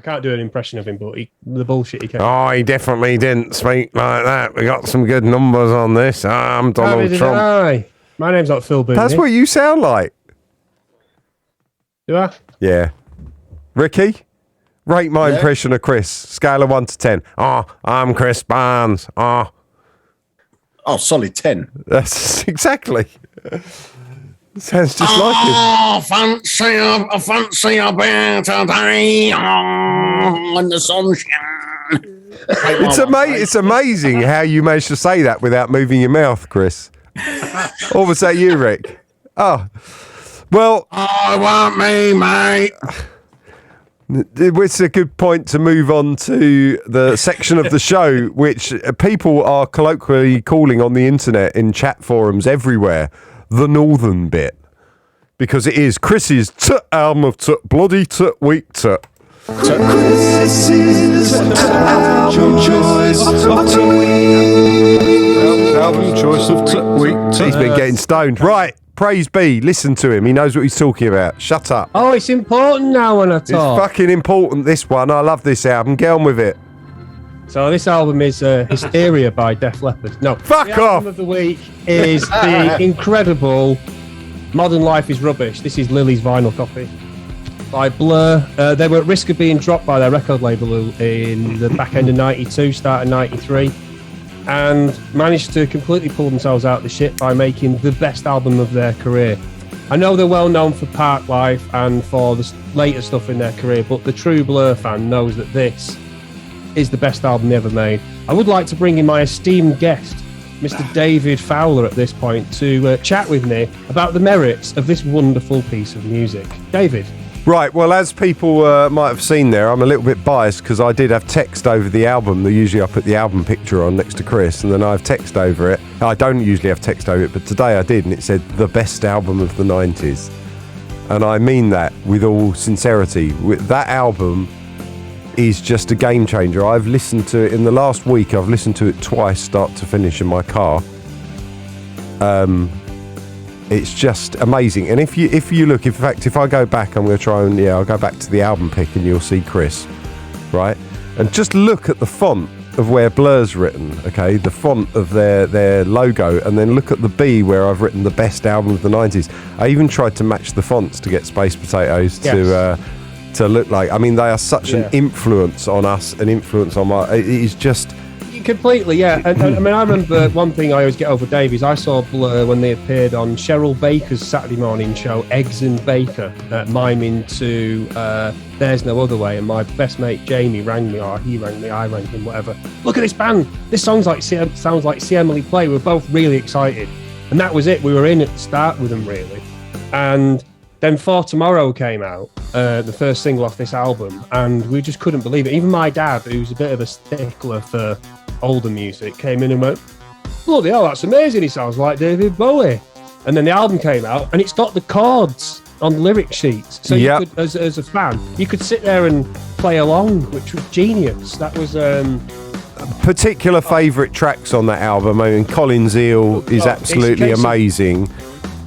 can't do an impression of him, but the bullshit he came. Oh, he definitely didn't speak like that. We got some good numbers on this. I'm Donald Trump. My name's not Phil Boone. That's what you sound like. Do I? Yeah. Ricky, rate my impression of Chris. Scale of 1 to 10. Oh, I'm Chris Barnes. Oh, solid 10. That's exactly. Sounds just like him. Oh, fancy a better day when the sun shines. It's amazing how you managed to say that without moving your mouth, Chris. Or was that you, Rick? Oh, well. I want me, mate. It's a good point to move on to the section of the show which people are colloquially calling on the internet in chat forums everywhere the northern bit, because it is Chris's album of bloody week Chris's album choice of week. He's been getting stoned. Right. Praise be, listen to him. He knows what he's talking about. Shut up. Oh, it's important now when I talk. It's fucking important, this one. I love this album. Get on with it. So this album is Hysteria by Def Leppard. No, fuck the off. album of the week is the incredible Modern Life is Rubbish. This is Lily's vinyl copy by Blur. They were at risk of being dropped by their record label in the back end of 92, start of 93. And managed to completely pull themselves out of the shit by making the best album of their career. I know they're well known for Park Life and for the later stuff in their career, but the true Blur fan knows that this is the best album they ever made. I would like to bring in my esteemed guest, Mr. David Fowler, at this point to chat with me about the merits of this wonderful piece of music. David. Right, well, as people might have seen there, I'm a little bit biased because I did have text over the album. Usually I put the album picture on next to Chris, and then I have text over it. I don't usually have text over it, but today I did, and it said, the best album of the 90s. And I mean that with all sincerity. That album is just a game changer. I've listened to it in the last week. I've listened to it twice, start to finish, in my car. It's just amazing. And if you look, in fact, if I go back, I'm going to try and, I'll go back to the album pick and you'll see Chris, right? And just look at the font of where Blur's written, okay? The font of their logo, and then look at the B where I've written the best album of the 90s. I even tried to match the fonts to get Space Potatoes to look like, I mean, they are such an influence on us, an influence on it is just... Completely, yeah. And I mean, I remember one thing I always get over Dave is I saw Blur when they appeared on Cheryl Baker's Saturday morning show, Eggs and Baker, miming to There's No Other Way. And my best mate Jamie rang me, or he rang me, I rang him, whatever. Look at this band. This sounds like See Emily Play. We were both really excited. And that was it. We were in at the start with them, really. And then For Tomorrow came out, the first single off this album, and we just couldn't believe it. Even my dad, who's a bit of a stickler for older music, came in and went, bloody hell, that's amazing, he sounds like David Bowie. And then the album came out, and it's got the chords on the lyric sheets. So you could, as a fan, you could sit there and play along, which was genius. That was... particular favourite tracks on that album. I mean, Colin's Eel is absolutely amazing.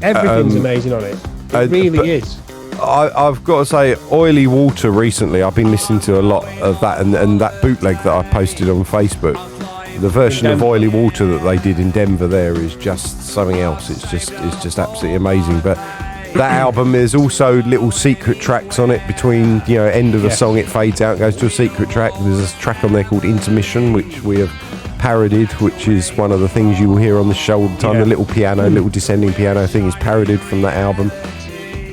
Everything's amazing on it. It really is. I've got to say, Oily Water recently, I've been listening to a lot of that, and that bootleg that I posted on Facebook, the version of Oily Water that they did in Denver there is just something else. It's just absolutely amazing. But that album, there's also little secret tracks on it between, end of the song, it fades out, goes to a secret track. There's a track on there called Intermission, which we have parodied, which is one of the things you will hear on the show all the time. The little descending piano thing is parodied from that album.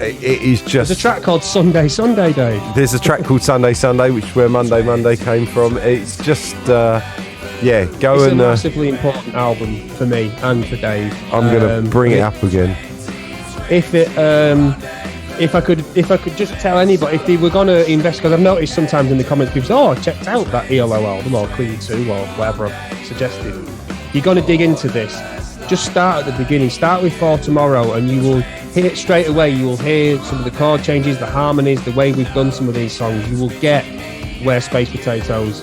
It is just... There's a track called Sunday Day. There's a track called Sunday, which is where Monday came from. It's just, it's a massively important album for me and for Dave. I'm going to bring it up again. If I could just tell anybody, if they were going to invest, because I've noticed sometimes in the comments people say, I checked out that ELO album or Queen 2 or whatever I've suggested. You're going to dig into this. Just start at the beginning. Start with For Tomorrow, and you will hear straight away. You will hear some of the chord changes, the harmonies, the way we've done some of these songs. You will get where Space Potatoes,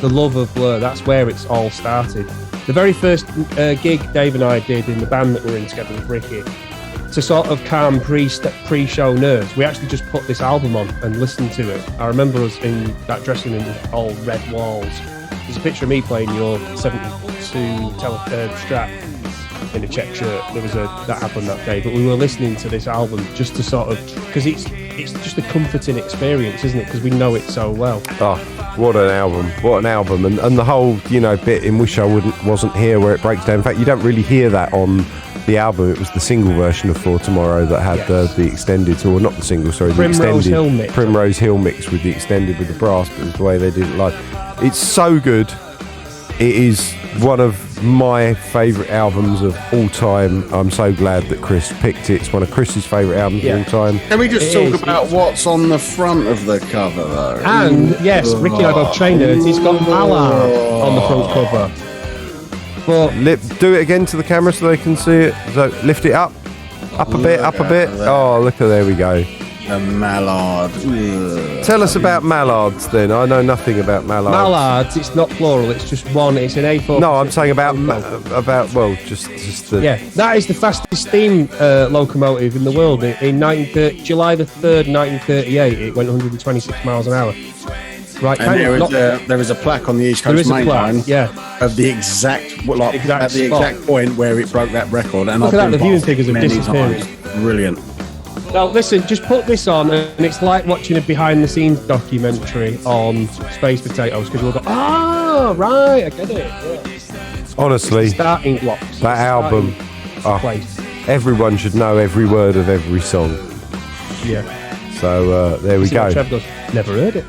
the love of Blur, that's where it's all started. The very first gig Dave and I did in the band that we're in together with Ricky, to sort of calm pre-show nerves, we actually just put this album on and listened to it. I remember us in that dressing room with all red walls. There's a picture of me playing your 72 Strat in a check shirt. That happened that day, but we were listening to this album just to sort of, because it's just a comforting experience, isn't it? Because we know it so well. Oh, what an album! And the whole bit in Wish I Wasn't Here where it breaks down. In fact, you don't really hear that on the album. It was the single version of For Tomorrow that had the extended, or not the single, sorry, the extended Primrose Hill mix with the extended with the brass, but it was the way they did it live. It's so good. It is one of my favourite albums of all time. I'm so glad that Chris picked it. It's one of Chris's favourite albums of all time. Can we just talk about what's on the front of the cover, though? And yes, Ricky and I both trained it. He's got Mallard on the front cover. But do it again to the camera so they can see it. So lift it up a bit. Oh, look at there we go. A mallard. Tell us about mallards then. I know nothing about mallards. Mallards, it's not plural, it's just one. It's an A4. No, I'm saying about just the... Yeah, that is the fastest steam locomotive in the world. In July the 3rd, 1938, it went 126 miles an hour. Right, and there is a plaque on the East Coast Main Line of the exact point where it broke that record. And look at that, the viewing figures have disappeared. Brilliant. Now, listen, just put this on, and it's like watching a behind-the-scenes documentary on Space Potatoes, because we'll go, right, I get it. Yeah. Honestly, starting blocks. That album, everyone should know every word of every song. Yeah. So there we go. Trev goes, never heard it.